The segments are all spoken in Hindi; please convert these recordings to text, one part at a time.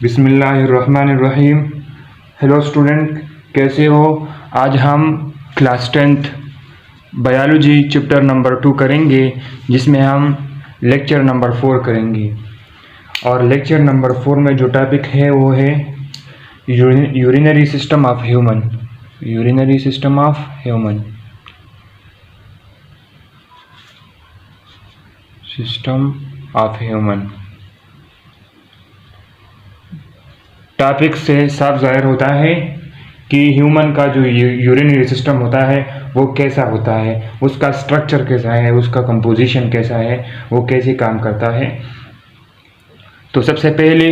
बिस्मिल्लाहिर्रहमानिर्रहीम। हेलो स्टूडेंट, कैसे हो? आज हम class 10th biology chapter number 2 करेंगे, जिसमें हम लेक्चर नंबर 4 करेंगे। और लेक्चर नंबर 4 में जो टॉपिक है वो है urinary system of human. Urinary system of human. System of human topic से साफ जाहिर होता है कि ह्यूमन का जो यूरिनरी सिस्टम होता है वो कैसा होता है, उसका स्ट्रक्चर कैसा है, उसका कंपोजिशन कैसा है, वो कैसे काम करता है। तो सबसे पहले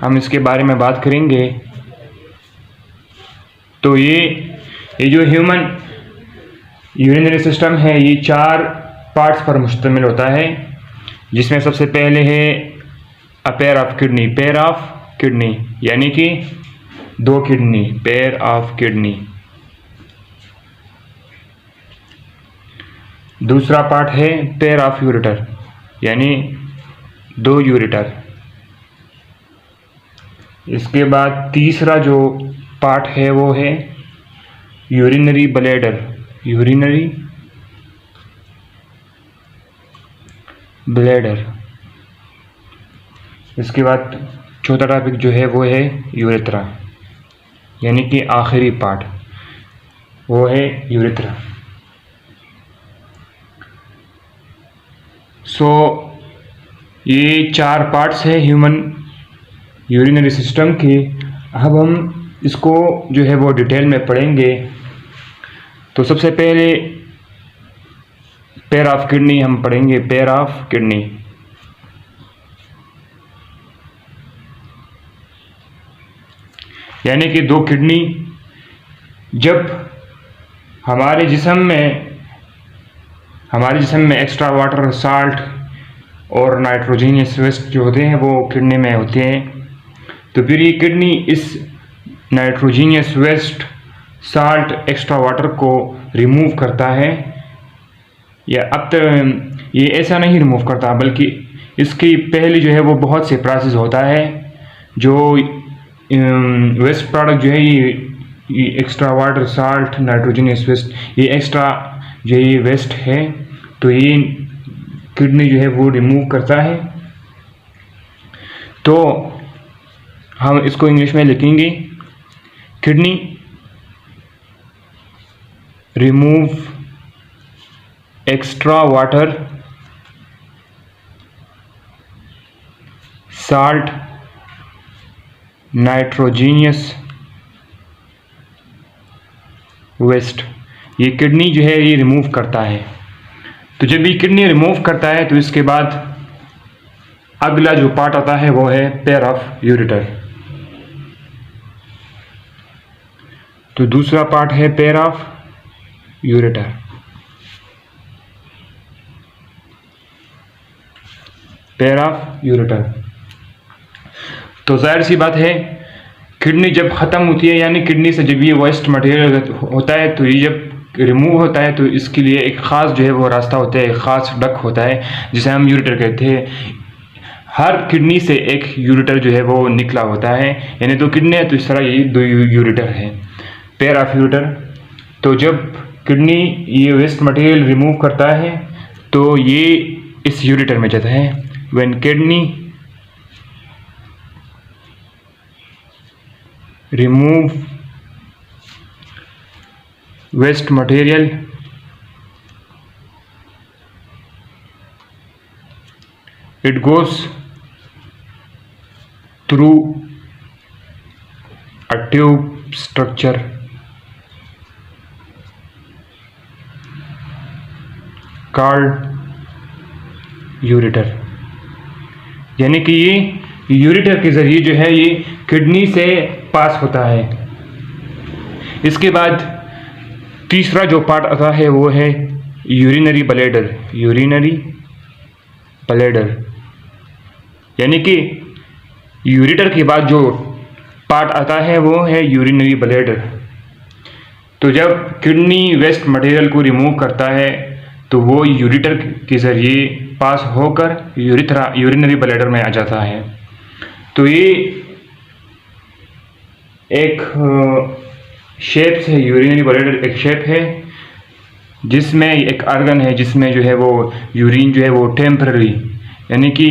हम इसके बारे में बात करेंगे। तो ये जो ह्यूमन यूरिनरी सिस्टम है ये 4 पार्ट्स पर मुश्तमिल होता है, जिसमें सबसे पहले है a pair of kidney. Pair of kidney यानी कि 2 किडनी, पेयर ऑफ किडनी। दूसरा पार्ट है पेयर ऑफ यूरेटर यानी 2 यूरेटर। इसके बाद तीसरा जो पार्ट है वो है यूरिनरी ब्लैडर। Urinary bladder. इसके बाद चौथा टॉपिक जो है वो है यूरेथ्रा, यानी कि आखिरी पार्ट वो है यूरेथ्रा। ये 4 पार्ट्स है ह्यूमन यूरिनरी सिस्टम के। अब हम इसको जो है वो डिटेल में पढ़ेंगे। तो सबसे पहले पेयर ऑफ किडनी हम पढ़ेंगे। पेयर ऑफ किडनी यानी कि 2 किडनी। जब हमारे जिस्म में एक्स्ट्रा वाटर, साल्ट और नाइट्रोजनियस वेस्ट जो होते हैं वो किडनी में होते हैं, तो फिर ये किडनी इस nitrogenous waste, salt, extra water को रिमूव करता है। या अब तक ये ऐसा नहीं रिमूव करता, बल्कि इसकी पहले जो है वो बहुत से प्रोसेस होता है। जो वेस्ट प्रोडक्ट जो है ये extra water, salt, nitrogenous waste, ये एक्स्ट्रा जो ये वेस्ट है तो ये किडनी जो है वो रिमूव करता है। तो हम इसको इंग्लिश में लिखेंगे, kidney remove extra water, salt, nitrogenous waste. ये किडनी जो है ये रिमूव करता है। तो जब ये किडनी रिमूव करता है तो इसके बाद अगला जो पार्ट आता है वो है पेयर ऑफ यूरेटर। तो दूसरा पार्ट है pair of ureter. Pair of ureter. तो जाहिर सी बात है, किडनी जब ख़त्म होती है, यानी किडनी से जब ये वेस्ट मटेरियल होता है, तो ये जब रिमूव होता है तो इसके लिए एक ख़ास जो है वो रास्ता होता है, एक ख़ास डक होता है जिसे हम यूरेटर कहते हैं। हर किडनी से एक यूरेटर जो है वो निकला होता है, यानी 2 किडनी है तो इस तरह ये 2 यूरेटर है, पेयर ऑफ यूरेटर। तो जब किडनी ये वेस्ट मटेरियल रिमूव करता है तो ये इस यूरेटर में जाता है। When kidney remove waste material it goes through a tube structure called ureter। यानी कि ये यूरेटर के ज़रिए जो है ये किडनी से पास होता है। इसके बाद तीसरा जो पार्ट आता है वो है यूरिनरी ब्लैडर। यूरिनरी ब्लैडर यानी कि यूरेटर के बाद जो पार्ट आता है वो है यूरिनरी ब्लैडर। तो जब किडनी वेस्ट मटेरियल को रिमूव करता है तो वो यूरेटर के ज़रिए पास होकर यूरिनरी ब्लैडर में आ जाता है। तो ये एक शेप है, यूरिनरी ब्लैडर एक शेप है जिसमें एक आर्गन है जिसमें जो है वो यूरिन जो है वो टेम्पररी यानी कि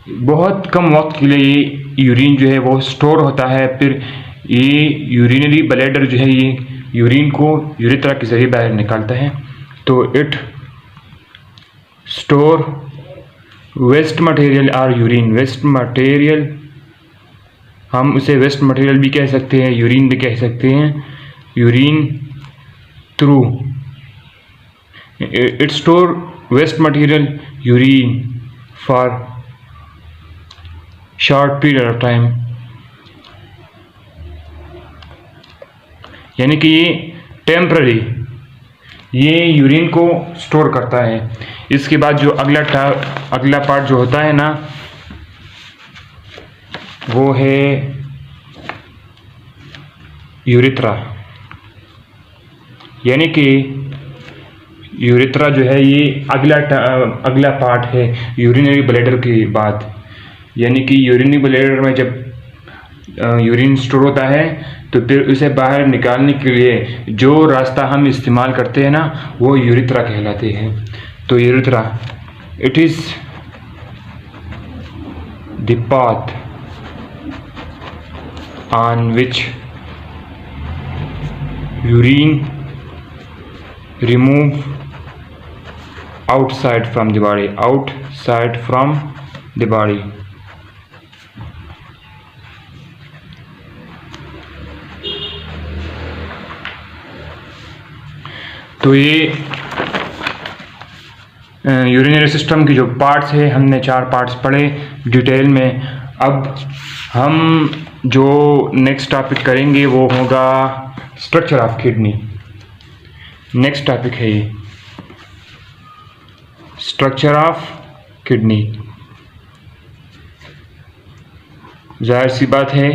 बहुत कम वक्त के लिए ये यूरिन जो है वो स्टोर होता है। फिर ये यूरिनरी ब्लैडर जो है ये यूरिन को यूरेथ्रा के जरिए बाहर निकालता है। तो इट स्टोर वेस्ट मटेरियल और यूरिन। वेस्ट मटेरियल हम उसे वेस्ट मटेरियल भी कह सकते हैं, यूरिन भी कह सकते हैं। Urine through it store waste material urine for short period of time, यानी कि ये टेम्पररी ये यूरिन को स्टोर करता है। इसके बाद जो अगला पार्ट जो होता है ना वो है यूरेथ्रा, यानी कि यूरेथ्रा जो है ये अगला पार्ट है यूरिनरी ब्लैडर के बाद। यानी कि यूरिनरी ब्लैडर में जब यूरिन स्टोर होता है तो फिर उसे बाहर निकालने के लिए जो रास्ता हम इस्तेमाल करते हैं ना वो यूरेथ्रा कहलाते हैं। तो urethra it is the path on which urine remove outside from the body। तो ये यूरिनरी सिस्टम की जो पार्ट्स है हमने 4 पार्ट्स पढ़े डिटेल में। अब हम जो नेक्स्ट टॉपिक करेंगे वो होगा structure of kidney. Next topic है ये स्ट्रक्चर ऑफ किडनी। जाहिर सी बात है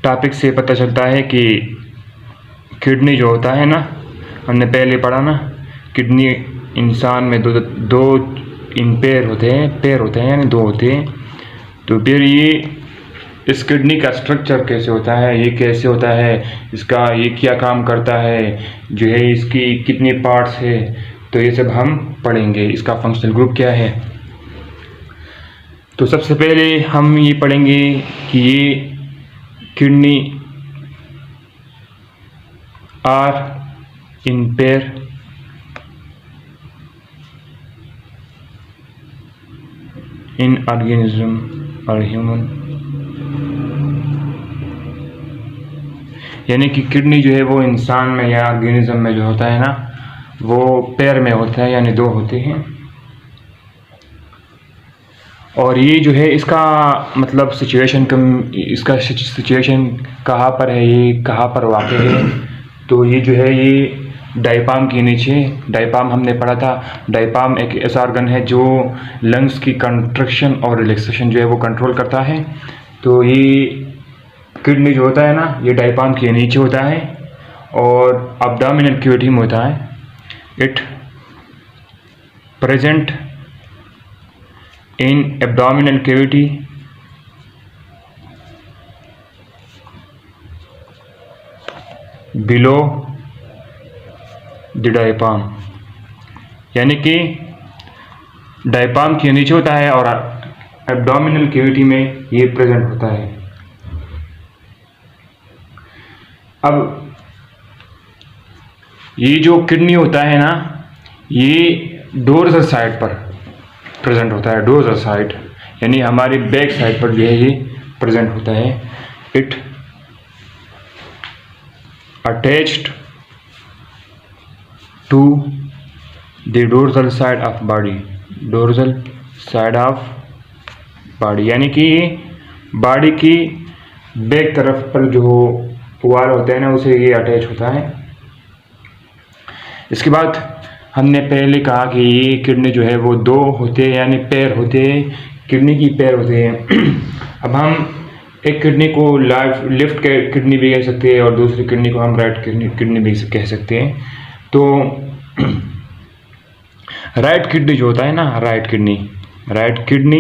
टॉपिक से पता चलता है कि किडनी जो होता है ना, हमने पहले पढ़ा ना, किडनी इंसान में दो इन पैर होते हैं यानी 2 होते हैं। तो फिर ये इस किडनी का स्ट्रक्चर कैसे होता है, ये कैसे होता है, इसका ये क्या काम करता है, जो है इसकी कितने पार्ट्स है, तो ये सब हम पढ़ेंगे। इसका फंक्शनल ग्रुप क्या है। तो सबसे पहले हम ये पढ़ेंगे कि ये kidney are in pair in organism और ह्यूमन, यानी कि किडनी जो है वो इंसान में या ऑर्गेनिज्म में जो होता है ना वो पैर में होता है, यानी 2 होते हैं। और ये जो है इसका मतलब सिचुएशन कहाँ पर है, ये कहाँ पर वाक़ है। तो ये जो है ये डायपाम के नीचे, डायपाम हमने पढ़ा था। डायपाम एक ऐसा ऑर्गन है जो लंग्स की कंट्रक्शन और रिलैक्सेशन जो है वो कंट्रोल करता है। तो ये किडनी जो होता है ना ये डायपाम के नीचे होता है और एब्डोमिनल कैविटी में होता है। It present in abdominal cavity below the diaphragm, यानी कि डायपाम के नीचे होता है और एब्डोमिनल कैविटी में ये प्रेजेंट होता है। अब ये जो किडनी होता है ना ये डोर्सल साइड पर प्रेजेंट होता है। डोर्सल साइड यानी हमारी बैक साइड पर जो है ये प्रेजेंट होता है। It attached to the dorsal side of body. Dorsal side of body यानी कि बॉडी की बैक तरफ पर जो वाल होते हैं ना उसे ये अटैच होता है। इसके बाद हमने पहले कहा कि ये किडनी जो है वो 2 होते हैं, यानी पैर होते हैं, किडनी की पैर होते हैं। अब हम एक किडनी को लेफ्ट किडनी भी कह सकते हैं और दूसरी किडनी को हम राइट किडनी भी कह सकते हैं। तो राइट किडनी जो होता है ना, right kidney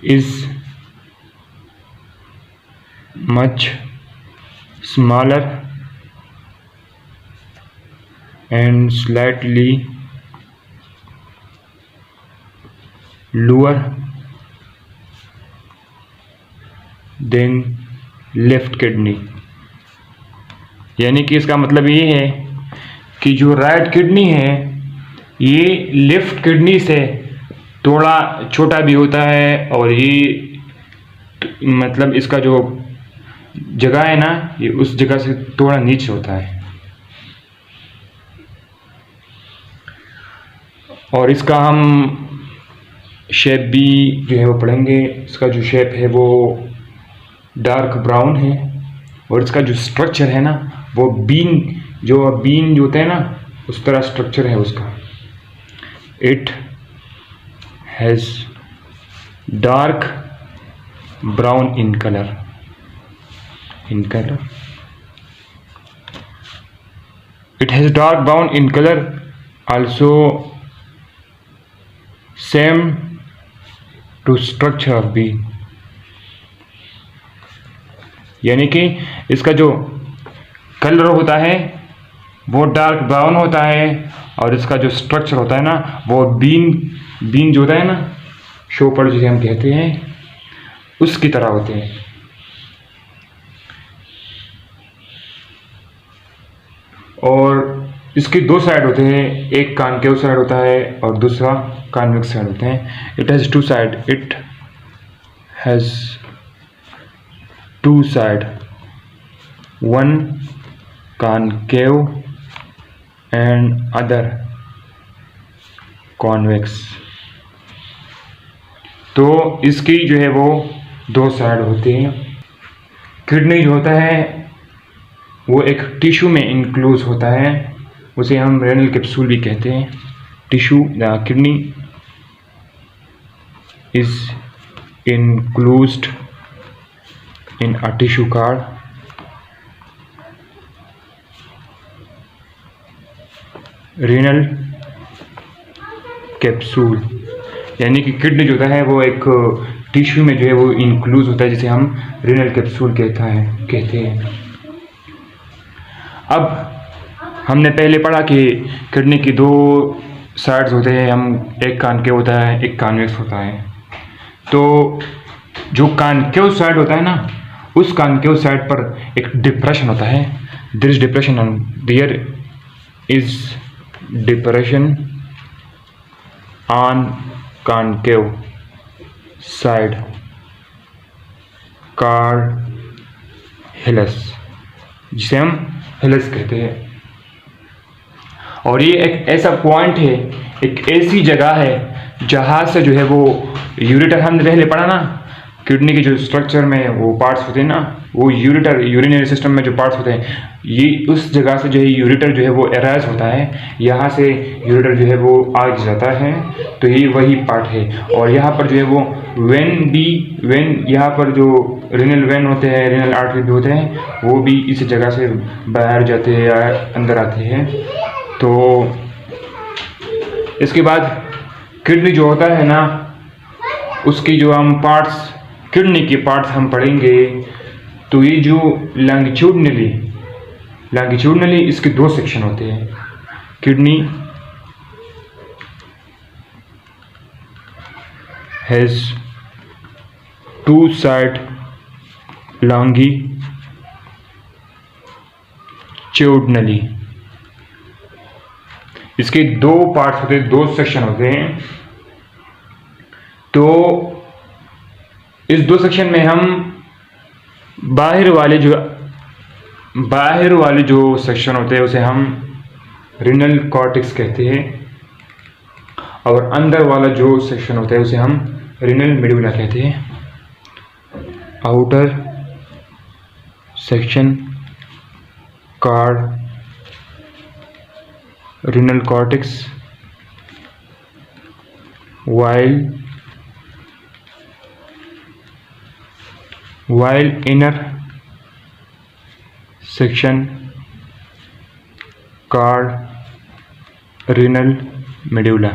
is much smaller and slightly lower than left kidney। यानी कि इसका मतलब ये है कि जो राइट किडनी है ये लेफ्ट किडनी से थोड़ा छोटा भी होता है, और ये मतलब इसका जो जगह है ना ये उस जगह से थोड़ा नीचे होता है। और इसका हम शेप भी जो है वो पढ़ेंगे। इसका जो शेप है वो डार्क ब्राउन है, और इसका जो स्ट्रक्चर है ना वो बीन जो होते हैं ना उस तरह स्ट्रक्चर है उसका। It has dark brown in colour it has dark brown in color, also same to structure of bean। यानी कि इसका जो कलर होता है वो डार्क ब्राउन होता है, और इसका जो स्ट्रक्चर होता है ना वो बीन जो होता है ना शोपर जिसे हम कहते हैं उसकी तरह होते हैं। और इसके दो साइड होते हैं, एक कॉनकेव साइड होता है और दूसरा कॉन्वेक्स साइड होते हैं। It has two side, it has two side, one concave and other convex. तो इसकी जो है वो दो साइड होती हैं। किडनी जो होता है वो एक टिश्यू में इंक्लूज होता है, उसे हम रेनल कैप्सूल भी कहते हैं। Tissue the kidney is included in a tissue called renal capsule. यानी कि किडनी जो होता है वो एक टिश्यू में जो है वो इंक्लूज होता है जिसे हम रेनल कैप्सूल कहते हैं। अब हमने पहले पढ़ा कि किडनी की दो साइड्स होते हैं, एक कॉनकेव होता है एक कॉन्वेक्स होता है। तो जो कॉनकेव साइड होता है ना उस कॉनकेव साइड पर एक डिप्रेशन होता है। There is depression on concave side called hilus, जिसे हम हिलस कहते हैं। और ये एक ऐसा पॉइंट है, एक ऐसी जगह है जहाँ से जो है वो यूरेटर, हमने पहले पढ़ा ना किडनी के जो स्ट्रक्चर में वो पार्ट्स होते हैं ना वो यूरिनरी सिस्टम में जो पार्ट्स होते हैं ये उस जगह से जो है यूरेटर जो है वो अराइज होता है, यहाँ से यूरेटर जो है वो आगे जाता है। तो ये वही पार्ट है। और यहाँ पर जो है वो वेन यहाँ पर जो रिनल वेन होते हैं, रिनल आर्टरी भी होते हैं, वो भी इस जगह से बाहर जाते हैं या अंदर आते हैं। तो इसके बाद किडनी जो होता है ना उसकी जो हम पार्ट्स, किडनी के पार्ट्स हम पढ़ेंगे। तो ये जो लॉन्गिट्यूडनली इसके दो सेक्शन होते हैं। Kidney has two side longitudinally, इसके दो पार्ट्स होते हैं, दो सेक्शन होते हैं। तो इस दो सेक्शन में हम बाहर वाले जो सेक्शन होते हैं उसे हम रिनल कॉर्टेक्स कहते हैं, और अंदर वाला जो सेक्शन होता है उसे हम रिनल मेडुला कहते हैं। Outer section called renal cortex, while inner section called renal medulla।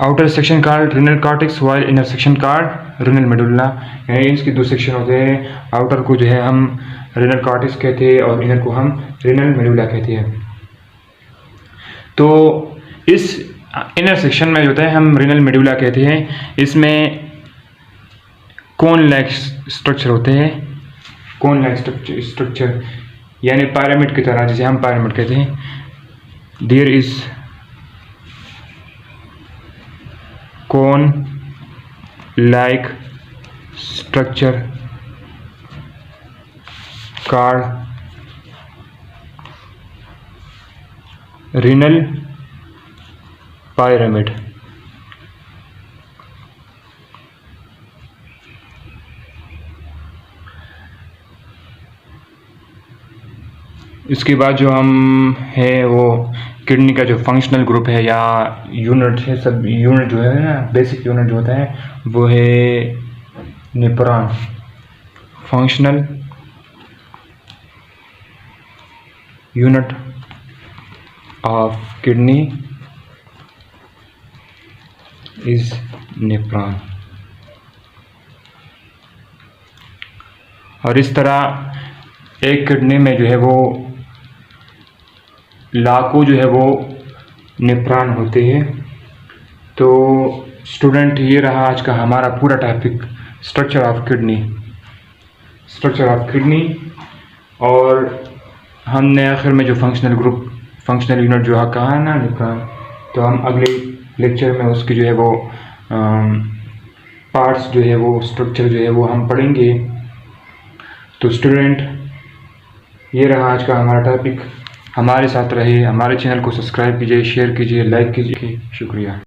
Outer section called renal cortex while inner section called renal medulla. यानी इसके दो सेक्शन होते हैं, आउटर को जो है हम रीनल कॉर्टेक्स कहते हैं और इनर को हम रीनल मेडुला कहते हैं। तो इस इनर सेक्शन में जो होता है हम रीनल मेडुला कहते हैं। इसमें कोन लाइक स्ट्रक्चर होते हैं, कोन लाइक स्ट्रक्चर यानी पिरामिड की तरह, जिसे हम पिरामिड कहते हैं। There is cone like structure called renal pyramid. इसके बाद जो हम है वो किडनी का जो फंक्शनल ग्रुप है या यूनिट है, सब यूनिट जो है ना, बेसिक यूनिट जो होता है वो है nephron. Functional unit of kidney is nephron. और इस तरह एक किडनी में जो है वो लाखों जो है वो नेफ्रॉन होते हैं। तो स्टूडेंट, ये रहा आज का हमारा पूरा topic, structure of kidney, structure of kidney. और हमने आखिर में जो फंक्शनल ग्रुप, फंक्शनल यूनिट जो है कहा है ना, नेफ्रॉन, तो हम अगले लेक्चर में उसकी जो है वो पार्ट्स जो है वो स्ट्रक्चर जो है वो हम पढ़ेंगे। तो स्टूडेंट, ये रहा आज का हमारा टॉपिक। हमारे साथ रहे, हमारे चैनल को सब्सक्राइब कीजिए, शेयर कीजिए, लाइक कीजिए। शुक्रिया।